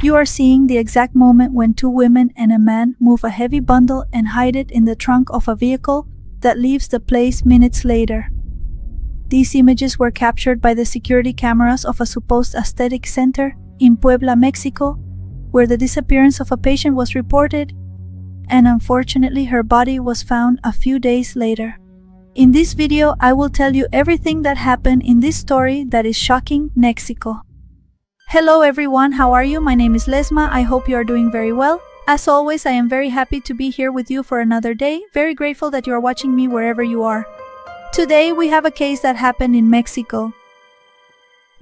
You are seeing the exact moment when two women and a man move a heavy bundle and hide it in the trunk of a vehicle that leaves the place minutes later. These images were captured by the security cameras of a supposed aesthetic center in Puebla, Mexico, where the disappearance of a patient was reported, and unfortunately her body was found a few days later. In this video, I will tell you everything that happened in this story that is shocking Mexico. Hello everyone, how are you? My name is Lesma. I hope you are doing very well. As always, I am very happy to be here with you for another day. Very grateful that you are watching me wherever you are. Today we have a case that happened in Mexico.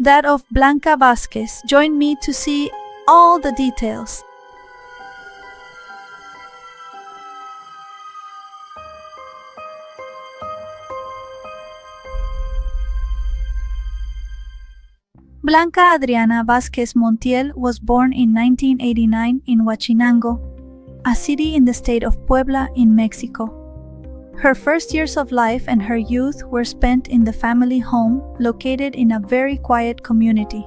That of Blanca Vázquez. Join me to see all the details. Blanca Adriana Vázquez Montiel was born in 1989 in Huachinango, a city in the state of Puebla in Mexico. Her first years of life and her youth were spent in the family home located in a very quiet community.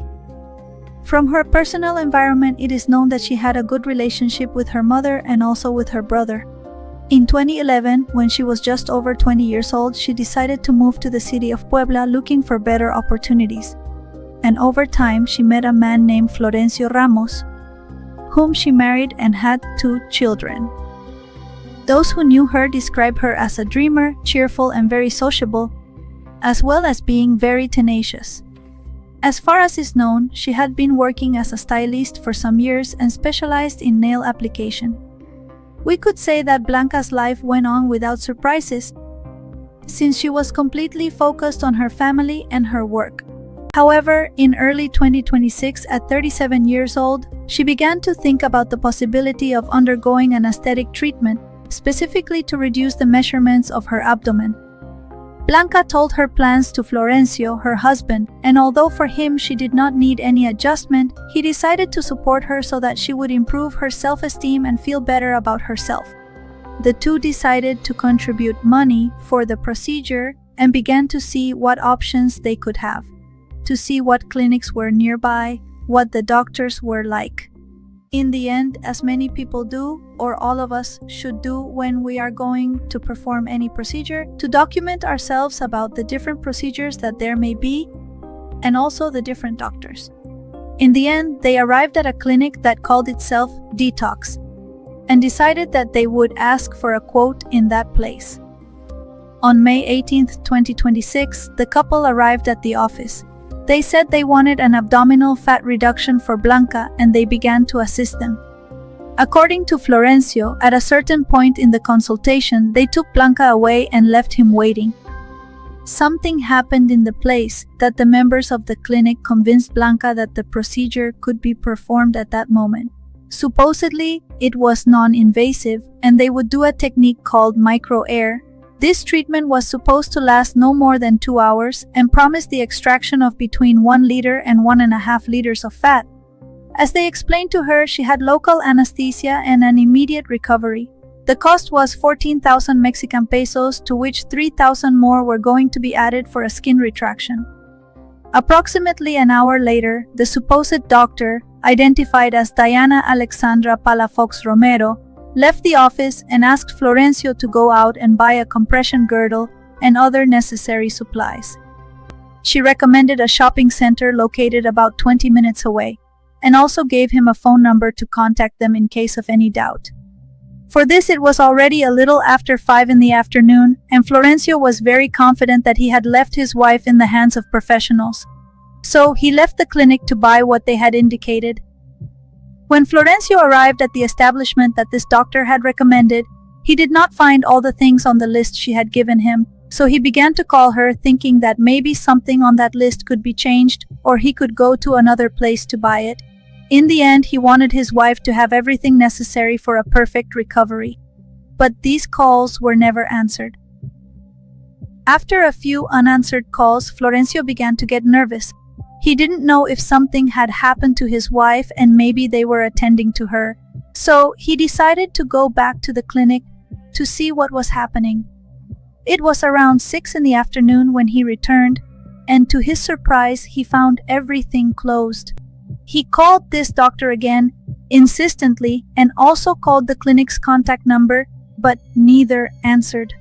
From her personal environment, it is known that she had a good relationship with her mother and also with her brother. In 2011, when she was just over 20 years old, she decided to move to the city of Puebla looking for better opportunities. And over time, she met a man named Florencio Ramos, whom she married and had 2 children. Those who knew her describe her as a dreamer, cheerful and very sociable, as well as being very tenacious. As far as is known, she had been working as a stylist for some years and specialized in nail application. We could say that Blanca's life went on without surprises, since she was completely focused on her family and her work. However, in early 2026, at 37 years old, she began to think about the possibility of undergoing an aesthetic treatment, specifically to reduce the measurements of her abdomen. Blanca told her plans to Florencio, her husband, and although for him she did not need any adjustment, he decided to support her so that she would improve her self-esteem and feel better about herself. The two decided to contribute money for the procedure and began to see what options they could have, to see what clinics were nearby, what the doctors were like. In the end, as many people do, or all of us should do when we are going to perform any procedure, to document ourselves about the different procedures that there may be, and also the different doctors. In the end, they arrived at a clinic that called itself Detox, and decided that they would ask for a quote in that place. On May 18, 2026, the couple arrived at the office. They said they wanted an abdominal fat reduction for Blanca and they began to assist them. According to Florencio, at a certain point in the consultation, they took Blanca away and left him waiting. Something happened in the place that the members of the clinic convinced Blanca that the procedure could be performed at that moment. Supposedly, it was non-invasive and they would do a technique called micro-air. This treatment was supposed to last no more than 2 hours and promised the extraction of between 1 liter and 1.5 liters of fat. As they explained to her, she had local anesthesia and an immediate recovery. The cost was 14,000 Mexican pesos, to which 3,000 more were going to be added for a skin retraction. Approximately an hour later, the supposed doctor, identified as Diana Alexandra Palafox Romero, left the office and asked Florencio to go out and buy a compression girdle and other necessary supplies. She recommended a shopping center located about 20 minutes away, and also gave him a phone number to contact them in case of any doubt. For this, it was already a little after 5 in the afternoon, and Florencio was very confident that he had left his wife in the hands of professionals. So he left the clinic to buy what they had indicated. When Florencio arrived at the establishment that this doctor had recommended, he did not find all the things on the list she had given him, so he began to call her, thinking that maybe something on that list could be changed, or he could go to another place to buy it. In the end, he wanted his wife to have everything necessary for a perfect recovery. But these calls were never answered. After a few unanswered calls, Florencio began to get nervous. He didn't know if something had happened to his wife and maybe they were attending to her. So he decided to go back to the clinic to see what was happening. It was around 6 in the afternoon when he returned, and to his surprise, he found everything closed. He called this doctor again, insistently, and also called the clinic's contact number, but neither answered.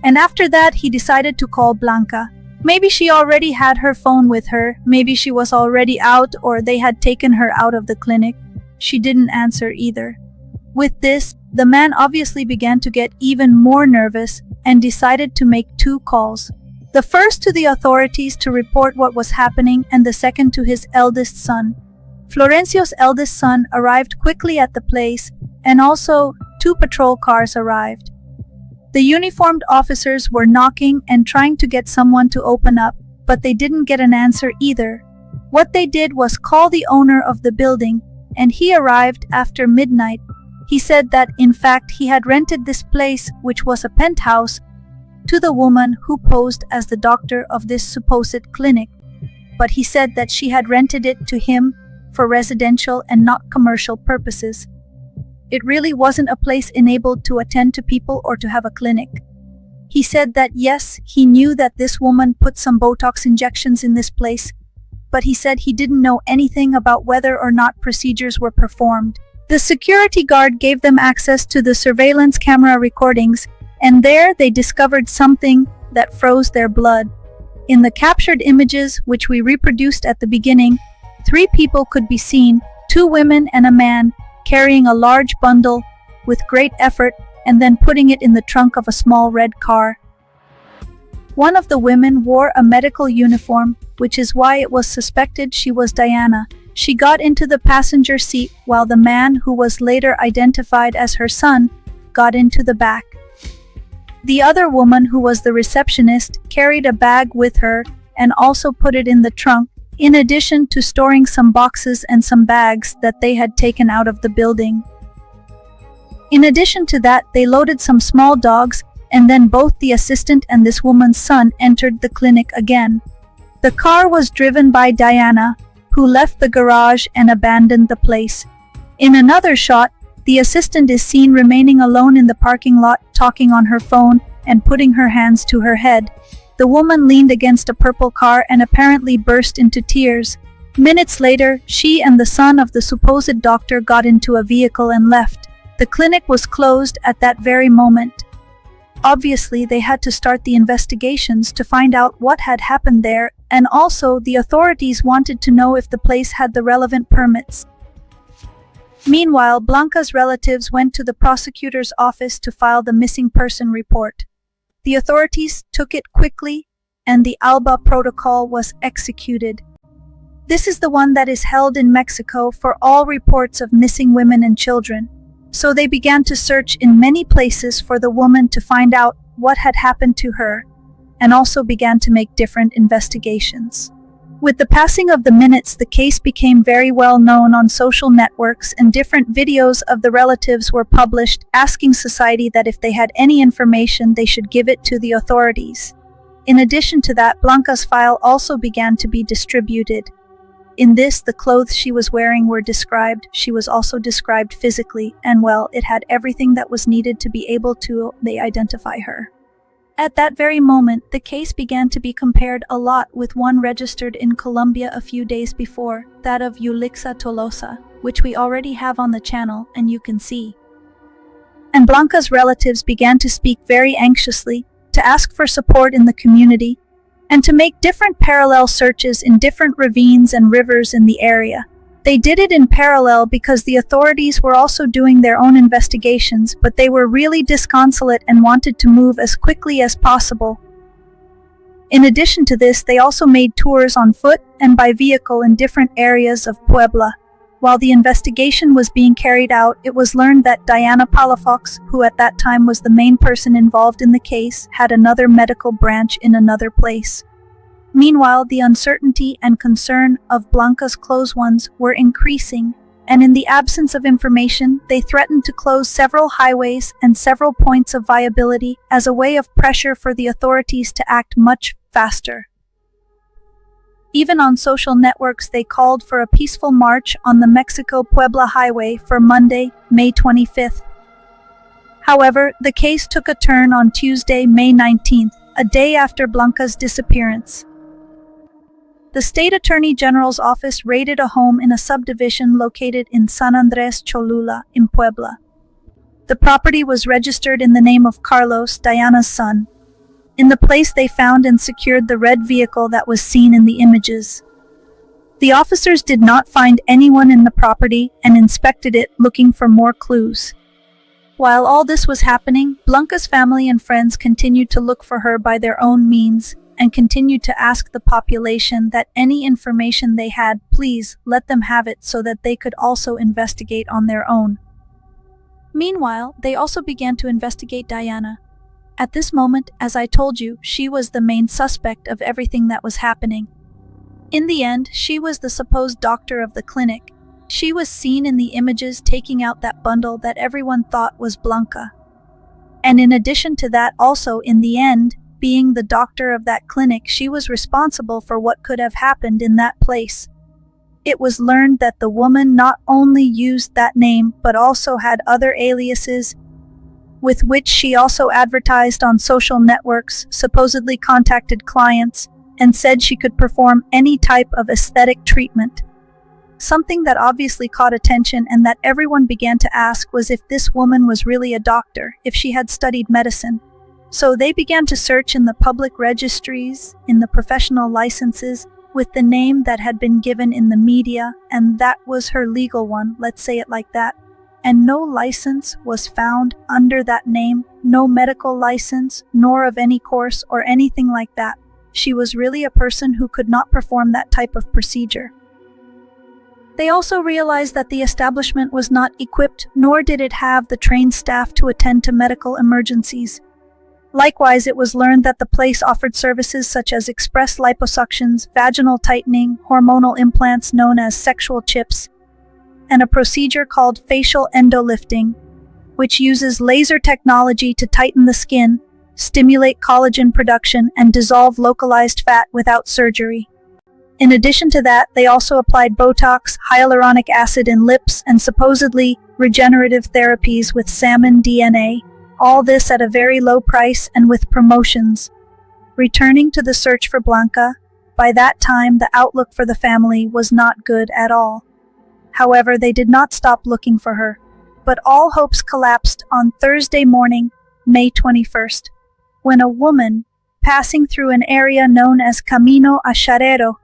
And after that, he decided to call Blanca. Maybe she already had her phone with her, maybe she was already out, or they had taken her out of the clinic. She didn't answer either. With this, the man obviously began to get even more nervous and decided to make 2 calls. The first to the authorities to report what was happening, and the second to his eldest son. Florencio's eldest son arrived quickly at the place, and also 2 patrol cars arrived. The uniformed officers were knocking and trying to get someone to open up, but they didn't get an answer either. What they did was call the owner of the building, and he arrived after midnight. He said that, in fact, he had rented this place, which was a penthouse, to the woman who posed as the doctor of this supposed clinic. But he said that she had rented it to him for residential and not commercial purposes. It really wasn't a place enabled to attend to people or to have a clinic. He said that yes, he knew that this woman put some Botox injections in this place, but he said he didn't know anything about whether or not procedures were performed. The security guard gave them access to the surveillance camera recordings, and there they discovered something that froze their blood. In the captured images, which we reproduced at the beginning, 3 people could be seen, 2 women and a man, carrying a large bundle with great effort and then putting it in the trunk of a small red car. One of the women wore a medical uniform, which is why it was suspected she was Diana. She got into the passenger seat while the man, who was later identified as her son, got into the back. The other woman, who was the receptionist, carried a bag with her and also put it in the trunk, in addition to storing some boxes and some bags that they had taken out of the building. In addition to that, they loaded some small dogs, and then both the assistant and this woman's son entered the clinic again. The car was driven by Diana, who left the garage and abandoned the place. In another shot, the assistant is seen remaining alone in the parking lot, talking on her phone and putting her hands to her head. The woman leaned against a purple car and apparently burst into tears. Minutes later, she and the son of the supposed doctor got into a vehicle and left. The clinic was closed at that very moment. Obviously, they had to start the investigations to find out what had happened there, and also the authorities wanted to know if the place had the relevant permits. Meanwhile, Blanca's relatives went to the prosecutor's office to file the missing person report. The authorities took it quickly, and the ALBA protocol was executed. This is the one that is held in Mexico for all reports of missing women and children. So they began to search in many places for the woman to find out what had happened to her, and also began to make different investigations. With the passing of the minutes, the case became very well known on social networks, and different videos of the relatives were published, asking society that if they had any information, they should give it to the authorities. In addition to that, Blanca's file also began to be distributed. In this, the clothes she was wearing were described. She was also described physically, and well, it had everything that was needed to be able to identify her. At that very moment, the case began to be compared a lot with one registered in Colombia a few days before, that of Ulixa Tolosa, which we already have on the channel, and you can see. And Blanca's relatives began to speak very anxiously, to ask for support in the community, and to make different parallel searches in different ravines and rivers in the area. They did it in parallel because the authorities were also doing their own investigations, but they were really disconsolate and wanted to move as quickly as possible. In addition to this, they also made tours on foot and by vehicle in different areas of Puebla. While the investigation was being carried out, it was learned that Diana Palafox, who at that time was the main person involved in the case, had another medical branch in another place. Meanwhile, the uncertainty and concern of Blanca's close ones were increasing, and in the absence of information, they threatened to close several highways and several points of viability as a way of pressure for the authorities to act much faster. Even on social networks, they called for a peaceful march on the Mexico-Puebla highway for Monday, May 25th. However, the case took a turn on Tuesday, May 19th, a day after Blanca's disappearance. The State Attorney General's office raided a home in a subdivision located in San Andres Cholula in Puebla. The property was registered in the name of Carlos, Diana's son. In the place they found and secured the red vehicle that was seen in the images. The officers did not find anyone in the property and inspected it looking for more clues. While all this was happening, Blanca's family and friends continued to look for her by their own means and continued to ask the population that any information they had, please let them have it so that they could also investigate on their own. Meanwhile, they also began to investigate Diana. At this moment, as I told you, she was the main suspect of everything that was happening. In the end, she was the supposed doctor of the clinic. She was seen in the images taking out that bundle that everyone thought was Blanca. And in addition to that, also in the end, being the doctor of that clinic, she was responsible for what could have happened in that place. It was learned that the woman not only used that name, but also had other aliases with which she also advertised on social networks, supposedly contacted clients, and said she could perform any type of aesthetic treatment. Something that obviously caught attention and that everyone began to ask was if this woman was really a doctor, if she had studied medicine. So they began to search in the public registries, in the professional licenses, with the name that had been given in the media, and that was her legal one, let's say it like that. And no license was found under that name, no medical license, nor of any course or anything like that. She was really a person who could not perform that type of procedure. They also realized that the establishment was not equipped, nor did it have the trained staff to attend to medical emergencies. Likewise, it was learned that the place offered services such as express liposuctions, vaginal tightening, hormonal implants known as sexual chips, and a procedure called facial endolifting, which uses laser technology to tighten the skin, stimulate collagen production, and dissolve localized fat without surgery. In addition to that, they also applied Botox, hyaluronic acid in lips, and supposedly regenerative therapies with salmon DNA. All this at a very low price and with promotions. Returning to the search for Blanca, by that time the outlook for the family was not good at all. However, they did not stop looking for her, but all hopes collapsed on Thursday morning, May 21st, when a woman, passing through an area known as Camino Acharero,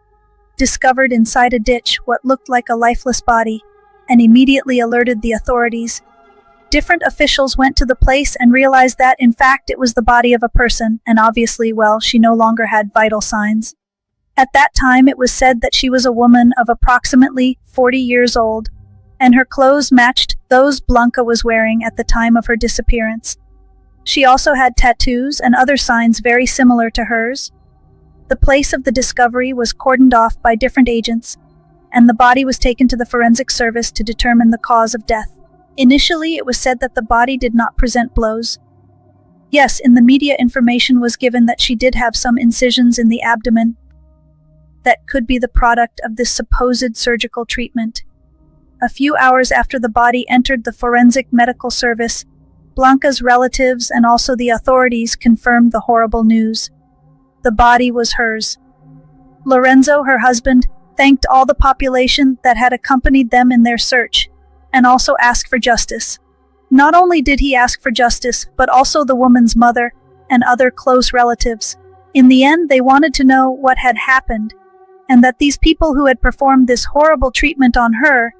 discovered inside a ditch what looked like a lifeless body, and immediately alerted the authorities. Different officials went to the place and realized that, in fact, it was the body of a person, and obviously, well, she no longer had vital signs. At that time, it was said that she was a woman of approximately 40 years old, and her clothes matched those Blanca was wearing at the time of her disappearance. She also had tattoos and other signs very similar to hers. The place of the discovery was cordoned off by different agents, and the body was taken to the forensic service to determine the cause of death. Initially, it was said that the body did not present blows. Yes, in the media information was given that she did have some incisions in the abdomen that could be the product of this supposed surgical treatment. A few hours after the body entered the forensic medical service, Blanca's relatives and also the authorities confirmed the horrible news. The body was hers. Lorenzo, her husband, thanked all the population that had accompanied them in their search, and also asked for justice. Not only did he ask for justice, but also the woman's mother and other close relatives. In the end, they wanted to know what had happened, and that these people who had performed this horrible treatment on her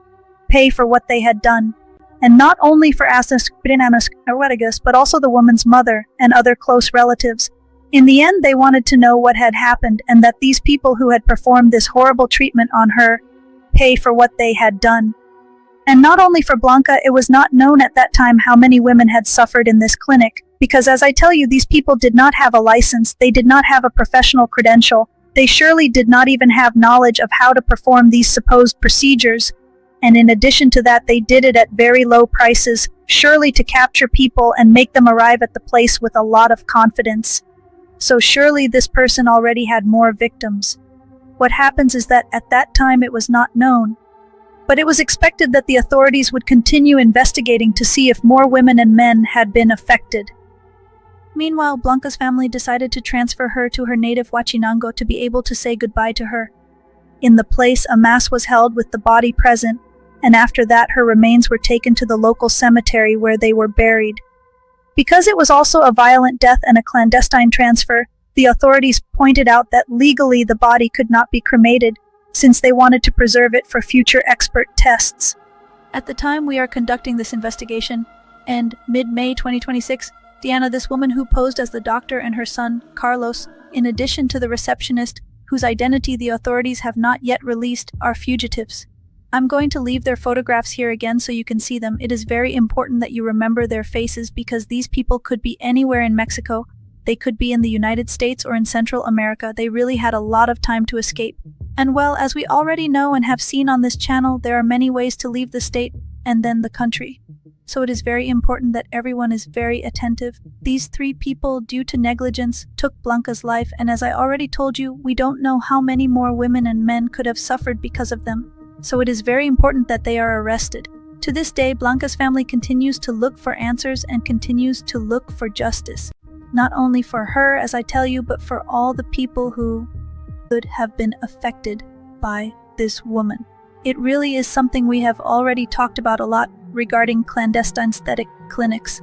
pay for what they had done. And not only for Asas Erwedigus, but also the woman's mother and other close relatives. In the end, they wanted to know what had happened, and that these people who had performed this horrible treatment on her pay for what they had done. And not only for Blanca, it was not known at that time how many women had suffered in this clinic, because as I tell you, these people did not have a license, they did not have a professional credential, they surely did not even have knowledge of how to perform these supposed procedures, and in addition to that, they did it at very low prices, surely to capture people and make them arrive at the place with a lot of confidence. So surely this person already had more victims. What happens is that at that time it was not known, but it was expected that the authorities would continue investigating to see if more women and men had been affected. Meanwhile, Blanca's family decided to transfer her to her native Huachinango to be able to say goodbye to her. In the place, a mass was held with the body present, and after that her remains were taken to the local cemetery where they were buried. Because it was also a violent death and a clandestine transfer, the authorities pointed out that legally the body could not be cremated, since they wanted to preserve it for future expert tests. At the time we are conducting this investigation, and mid-May 2026, Diana, this woman who posed as the doctor, and her son, Carlos, in addition to the receptionist, whose identity the authorities have not yet released, are fugitives. I'm going to leave their photographs here again so you can see them. It is very important that you remember their faces because these people could be anywhere in Mexico. They could be in the United States or in Central America. They really had a lot of time to escape. And well, as we already know and have seen on this channel, there are many ways to leave the state and then the country. So it is very important that everyone is very attentive. These 3 people, due to negligence, took Blanca's life, and as I already told you, we don't know how many more women and men could have suffered because of them. So it is very important that they are arrested. To this day, Blanca's family continues to look for answers and continues to look for justice. Not only for her, as I tell you, but for all the people who could have been affected by this woman. It really is something we have already talked about a lot regarding clandestine aesthetic clinics.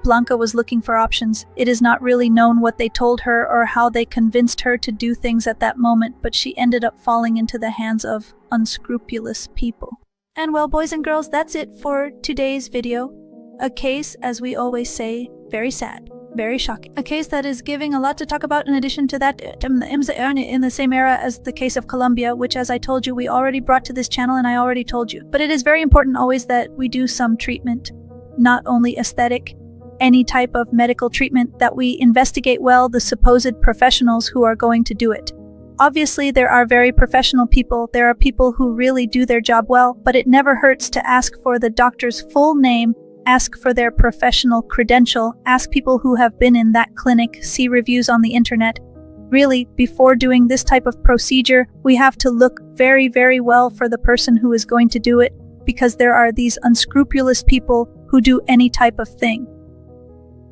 Blanca was looking for options. It is not really known what they told her or how they convinced her to do things at that moment, but she ended up falling into the hands of unscrupulous people. And well, boys and girls, that's it for today's video. A case, as we always say, very sad. Very shocking. A case that is giving a lot to talk about in addition to that in the same era as the case of Colombia, which, as I told you, we already brought to this channel and I already told you. But it is very important always that we do some treatment, not only aesthetic, any type of medical treatment, that we investigate well the supposed professionals who are going to do it. Obviously, there are very professional people. There are people who really do their job well, but it never hurts to ask for the doctor's full name, ask for their professional credential, ask people who have been in that clinic, see reviews on the internet. Really, before doing this type of procedure, we have to look very, very well for the person who is going to do it, because there are these unscrupulous people who do any type of thing.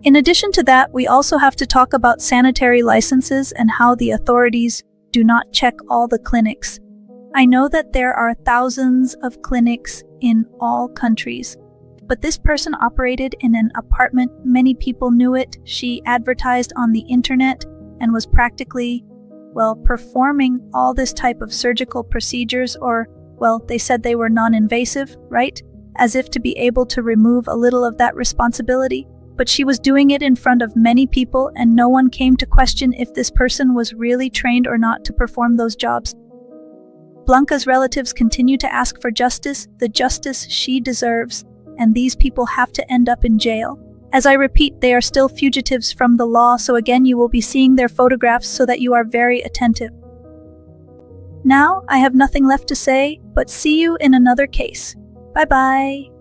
In addition to that, we also have to talk about sanitary licenses and how the authorities do not check all the clinics. I know that there are thousands of clinics in all countries, but this person operated in an apartment. Many people knew it. She advertised on the internet and was practically, well, performing all this type of surgical procedures, or, well, they said they were non-invasive, right? As if to be able to remove a little of that responsibility. But she was doing it in front of many people, and no one came to question if this person was really trained or not to perform those jobs. Blanca's relatives continue to ask for justice, the justice she deserves, and these people have to end up in jail. As I repeat, they are still fugitives from the law, so again you will be seeing their photographs so that you are very attentive. Now, I have nothing left to say, but see you in another case. Bye-bye.